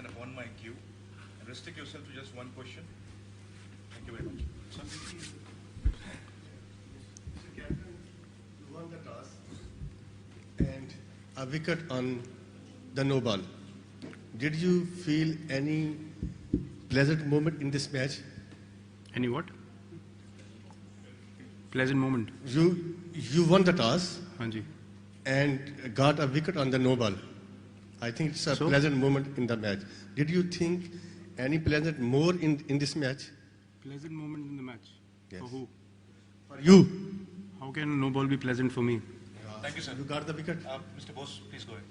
and upon my cue. And restrict yourself to just one question. Thank you very much. Sir? Captain, you won the toss and a wicket on the no ball. Did you feel any pleasant moment in this match? Any what? Pleasant moment. You won the toss Hanji. and got a wicket on the no ball. I think it's a pleasant moment in the match. Did you think any pleasant more in this match? Pleasant moment in the match? Yes. For who? For you. How can no ball be pleasant for me? Thank you, sir. You got the wicket. Mr. Bose, please go ahead.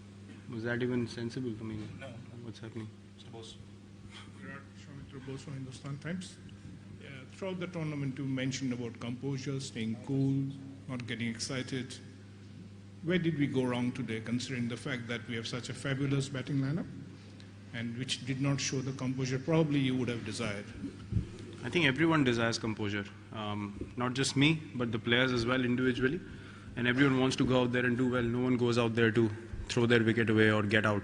Was that even sensible for me? No. What's happening? Mr. Bose. Virat Kohli from Hindustan Times. Throughout the tournament, you mentioned about composure, staying cool, not getting excited. Where did we go wrong today, considering the fact that we have such a fabulous batting lineup, and which did not show the composure probably you would have desired? I think everyone desires composure. Not just me, but the players as well individually. And everyone wants to go out there and do well. No one goes out there to throw their wicket away or get out.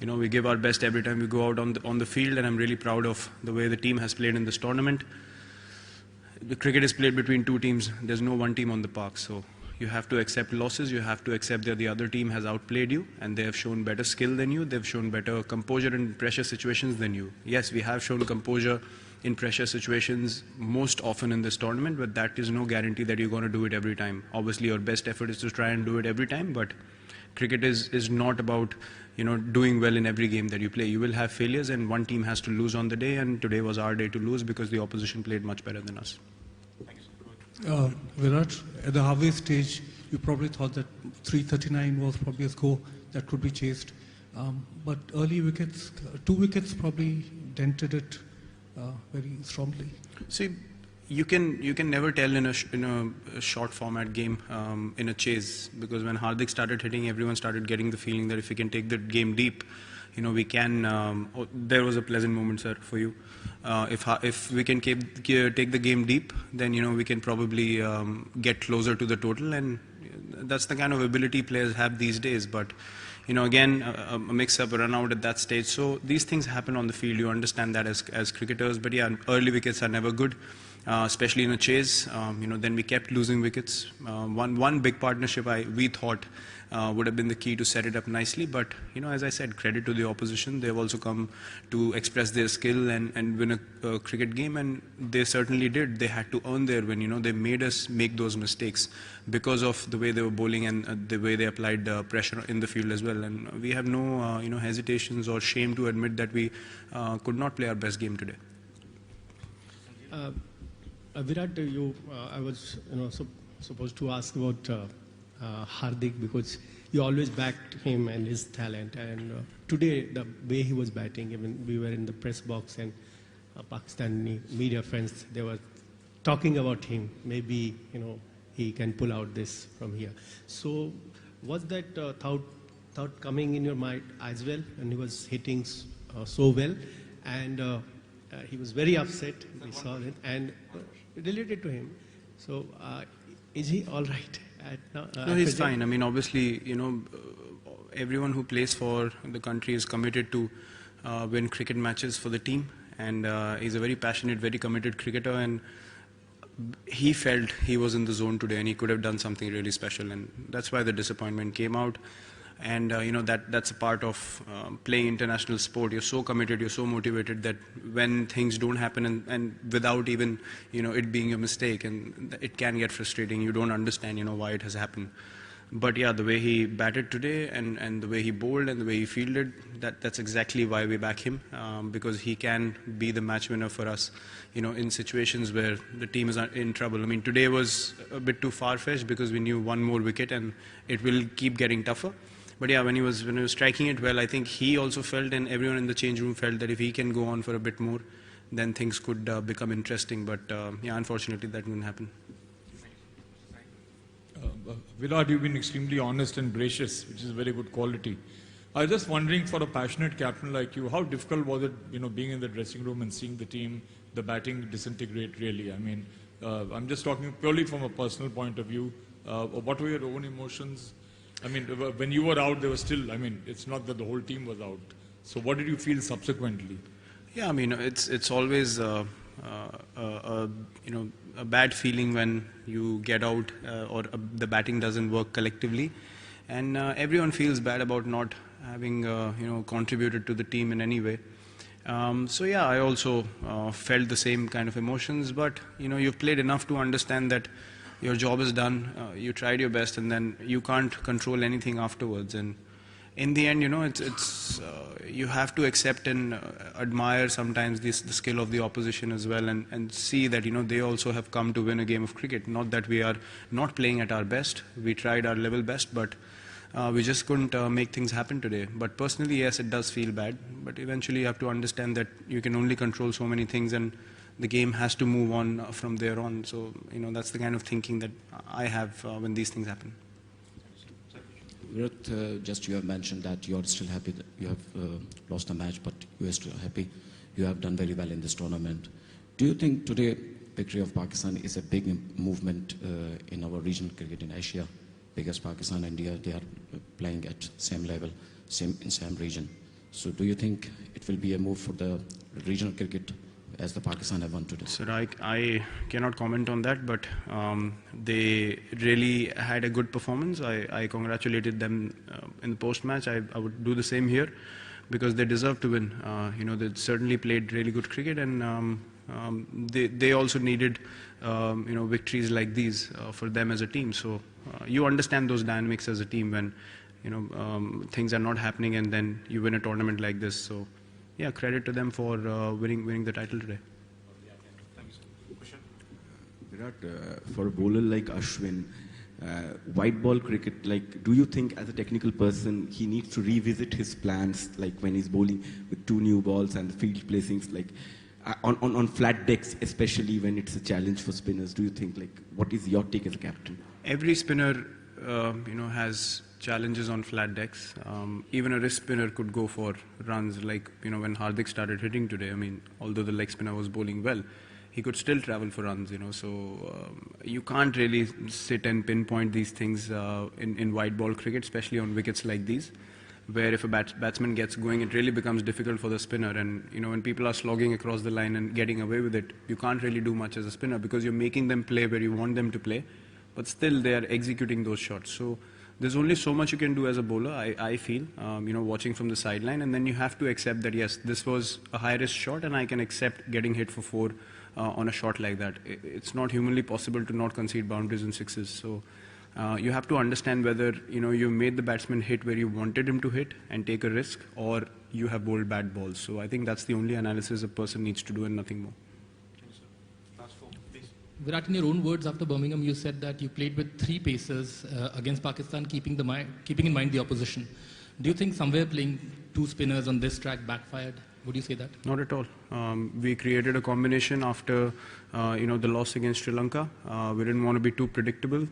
You know, we give our best every time we go out on the field, and I'm really proud of the way the team has played in this tournament. The cricket is played between two teams. There's no one team on the park, so you have to accept losses. You have to accept that the other team has outplayed you, and they have shown better skill than you. They've shown better composure in pressure situations than you. Yes, we have shown composure in pressure situations most often in this tournament, but that is no guarantee that you're going to do it every time. Obviously, your best effort is to try and do it every time, but cricket is not about, you know, doing well in every game that you play. You will have failures, and one team has to lose on the day, and today was our day to lose because the opposition played much better than us. Virat, at the halfway stage, you probably thought that 339 was probably a score that could be chased. But early wickets, 2 wickets probably dented it very strongly. See, you can never tell in a short format game in a chase, because when Hardik started hitting, everyone started getting the feeling that if we can take the game deep, you know, we can. There was a pleasant moment, sir, for you. If we can take the game deep, then, you know, we can probably get closer to the total, and that's the kind of ability players have these days. But, you know, again, a mix-up, a run-out at that stage. So these things happen on the field. You understand that as cricketers. But yeah, early wickets are never good, especially in a chase. You know, then we kept losing wickets. One big partnership we thought would have been the key to set it up nicely. But, you know, as I said, credit to the opposition. They've also come to express their skill and win a cricket game, and they certainly did. They had to earn their win. You know, they made us make those mistakes because of the way they were bowling and the way they applied pressure in the field as well. And we have no, you know, hesitations or shame to admit that we could not play our best game today. Virat, I was, you know, supposed to ask about Hardik, because you always backed him and his talent. And today, the way he was batting, even we were in the press box, and Pakistani media friends, they were talking about him. Maybe, you know, he can pull out this from here. So, was that thought coming in your mind as well? And he was hitting so well, and he was very upset. We saw it, and related to him. So, is he all right? No, he's fine. I mean, obviously, you know, everyone who plays for the country is committed to win cricket matches for the team, and he's a very passionate, very committed cricketer, and he felt he was in the zone today and he could have done something really special, and that's why the disappointment came out. And you know, that's a part of playing international sport. You're so committed, you're so motivated that when things don't happen and without even, you know, it being a mistake, and it can get frustrating. You don't understand, you know, why it has happened. But yeah, the way he batted today and the way he bowled and the way he fielded, that's exactly why we back him, because he can be the match winner for us, you know, in situations where the team is in trouble. I mean, today was a bit too far-fetched because we knew one more wicket and it will keep getting tougher. But yeah, when he was striking it well, I think he also felt, and everyone in the change room felt, that if he can go on for a bit more, then things could become interesting. But yeah, unfortunately, that didn't happen. Virat, you've been extremely honest and gracious, which is a very good quality. I was just wondering, for a passionate captain like you, how difficult was it, you know, being in the dressing room and seeing the team, the batting disintegrate really? I mean, I'm just talking purely from a personal point of view. What were your own emotions? I mean, when you were out, there was still, I mean, it's not that the whole team was out. So what did you feel subsequently? Yeah, I mean, it's always a bad feeling when you get out or the batting doesn't work collectively, and everyone feels bad about not having contributed to the team in any way. So yeah, I also felt the same kind of emotions, but you've played enough to understand that your job is done. You tried your best, and then you can't control anything afterwards. And in the end, it's you have to accept and admire sometimes the skill of the opposition as well, and see that they also have come to win a game of cricket. Not that we are not playing at our best. We tried our level best, but we just couldn't make things happen today. But personally, yes, it does feel bad. But eventually, you have to understand that you can only control so many things, and the game has to move on from there on. So that's the kind of thinking that I have when these things happen. Virat, just you have mentioned that you are still happy that you have lost the match, but you are still happy. You have done very well in this tournament. Do you think today victory of Pakistan is a big movement in our regional cricket in Asia? Because Pakistan and India, they are playing at same level, same region. So do you think it will be a move for the regional cricket as the Pakistan have won today? Sir, I cannot comment on that, but they really had a good performance. I congratulated them in the post-match. I would do the same here because they deserve to win. They certainly played really good cricket, and they also needed victories like these for them as a team. So you understand those dynamics as a team when things are not happening, and then you win a tournament like this. So yeah, credit to them for winning the title today. Virat, for a bowler like Ashwin, white ball cricket, do you think as a technical person he needs to revisit his plans, like when he's bowling with 2 new balls and the field placings, on flat decks, especially when it's a challenge for spinners? Do you think, what is your take as a captain? Every spinner, has challenges on flat decks. Even a wrist spinner could go for runs, when Hardik started hitting today. I mean, although the leg spinner was bowling well, he could still travel for runs, So you can't really sit and pinpoint these things in white ball cricket, especially on wickets like these, where if a batsman gets going, it really becomes difficult for the spinner. And, when people are slogging across the line and getting away with it, you can't really do much as a spinner because you're making them play where you want them to play, but still they are executing those shots. So there's only so much you can do as a bowler, I feel, watching from the sideline, and then you have to accept that, yes, this was a high-risk shot, and I can accept getting hit for 4 on a shot like that. It's not humanly possible to not concede boundaries and sixes. So you have to understand whether you made the batsman hit where you wanted him to hit and take a risk, or you have bowled bad balls. So I think that's the only analysis a person needs to do and nothing more. Virat, in your own words after Birmingham, you said that you played with 3 pacers against Pakistan, keeping in mind the opposition. Do you think somewhere playing 2 spinners on this track backfired? Would you say that? Not at all. We created a combination after the loss against Sri Lanka. We didn't want to be too predictable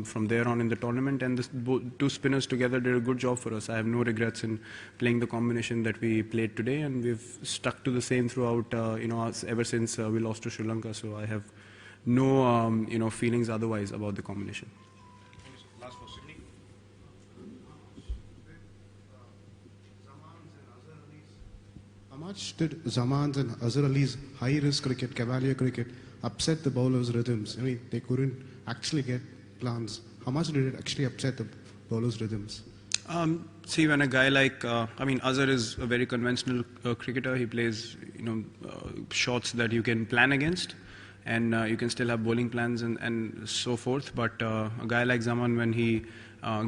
from there on in the tournament, and the 2 spinners together did a good job for us. I have no regrets in playing the combination that we played today, and we've stuck to the same throughout ever since we lost to Sri Lanka. So I have no feelings otherwise about the combination. Last for Sydney. How much did Zaman's and Azhar Ali's high-risk cricket, cavalier cricket, upset the bowlers' rhythms? I mean, they couldn't actually get plans. How much did it actually upset the bowlers' rhythms? See, when a guy like, Azhar is a very conventional cricketer. He plays, shots that you can plan against, and you can still have bowling plans and so forth. But a guy like Zaman, when he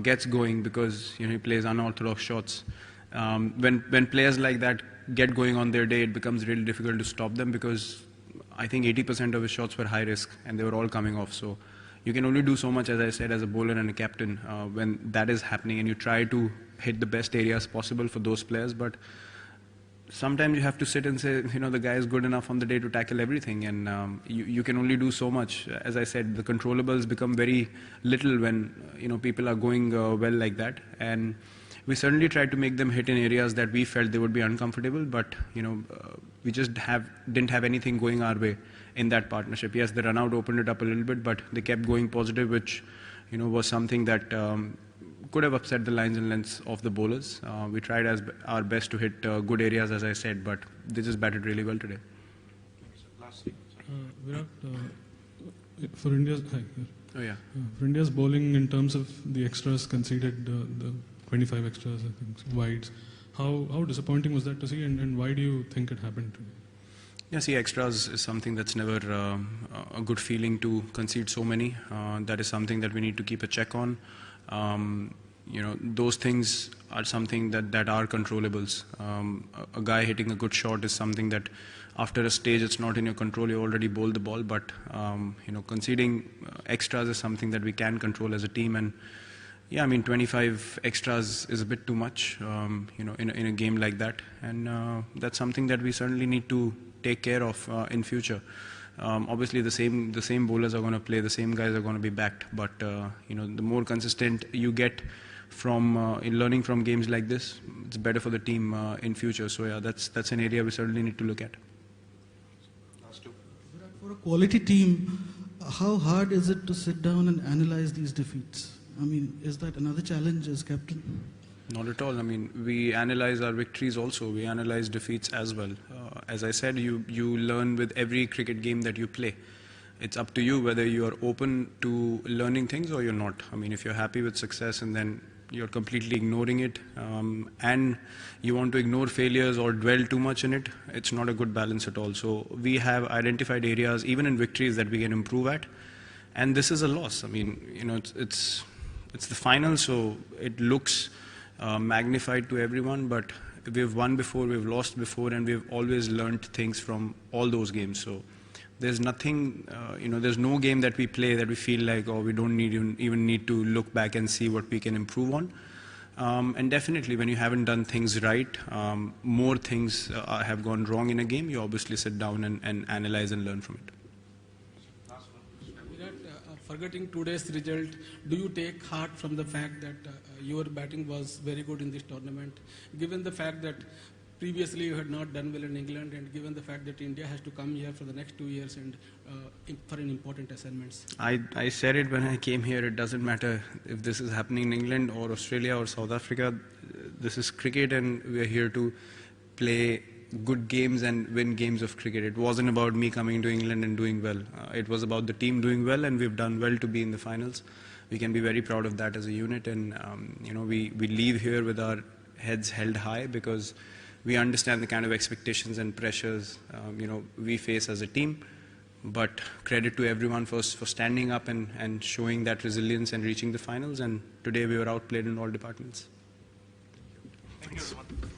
gets going, because he plays unorthodox shots, when players like that get going on their day, it becomes really difficult to stop them, because I think 80% of his shots were high risk and they were all coming off. So you can only do so much, as I said, as a bowler and a captain when that is happening, and you try to hit the best areas possible for those players. But sometimes you have to sit and say, the guy is good enough on the day to tackle everything, and you can only do so much. As I said, the controllables become very little when people are going well like that, and we certainly tried to make them hit in areas that we felt they would be uncomfortable, but we just didn't have anything going our way in that partnership. Yes, the run out opened it up a little bit, but they kept going positive, which was something that could have upset the lines and lengths of the bowlers. We tried our best to hit good areas, as I said, but they just batted really well today. Virat, for India's for India's bowling in terms of the extras conceded, the 25 extras, I think, wides. How disappointing was that to see, and why do you think it happened today? Yeah, see, extras is something that's never a good feeling to concede so many. That is something that we need to keep a check on. Those things are something that are controllables. A guy hitting a good shot is something that after a stage it's not in your control, you already bowled the ball, but conceding extras is something that we can control as a team. And yeah, I mean, 25 extras is a bit too much, in a game like that. And that's something that we certainly need to take care of in future. Obviously, the same bowlers are going to play, the same guys are going to be backed. But the more consistent you get from in learning from games like this, it's better for the team in future. So yeah, that's an area we certainly need to look at. For a quality team, how hard is it to sit down and analyze these defeats? I mean, is that another challenge as captain? Not at all. I mean, we analyze our victories also. We analyze defeats as well. As I said, you learn with every cricket game that you play. It's up to you whether you are open to learning things or you're not. I mean, if you're happy with success and then you're completely ignoring it, and you want to ignore failures or dwell too much in it, it's not a good balance at all. So we have identified areas, even in victories, that we can improve at. And this is a loss. I mean, it's the final, so it looks magnified to everyone, but we've won before, we've lost before, and we've always learned things from all those games. So there's nothing, there's no game that we play that we feel like, oh, we don't even need to look back and see what we can improve on. And definitely when you haven't done things right, more things have gone wrong in a game, you obviously sit down and analyze and learn from it. Forgetting today's result, do you take heart from the fact that your batting was very good in this tournament, given the fact that previously you had not done well in England, and given the fact that India has to come here for the next 2 years and for an important assignments? I said it when I came here, it doesn't matter if this is happening in England or Australia or South Africa. This is cricket and we are here to play good games and win games of cricket. It wasn't about me coming to England and doing well. It was about the team doing well, and we've done well to be in the finals. We can be very proud of that as a unit, and we leave here with our heads held high because we understand the kind of expectations and pressures we face as a team. But credit to everyone for standing up and showing that resilience and reaching the finals. And today we were outplayed in all departments. Thank you, everyone.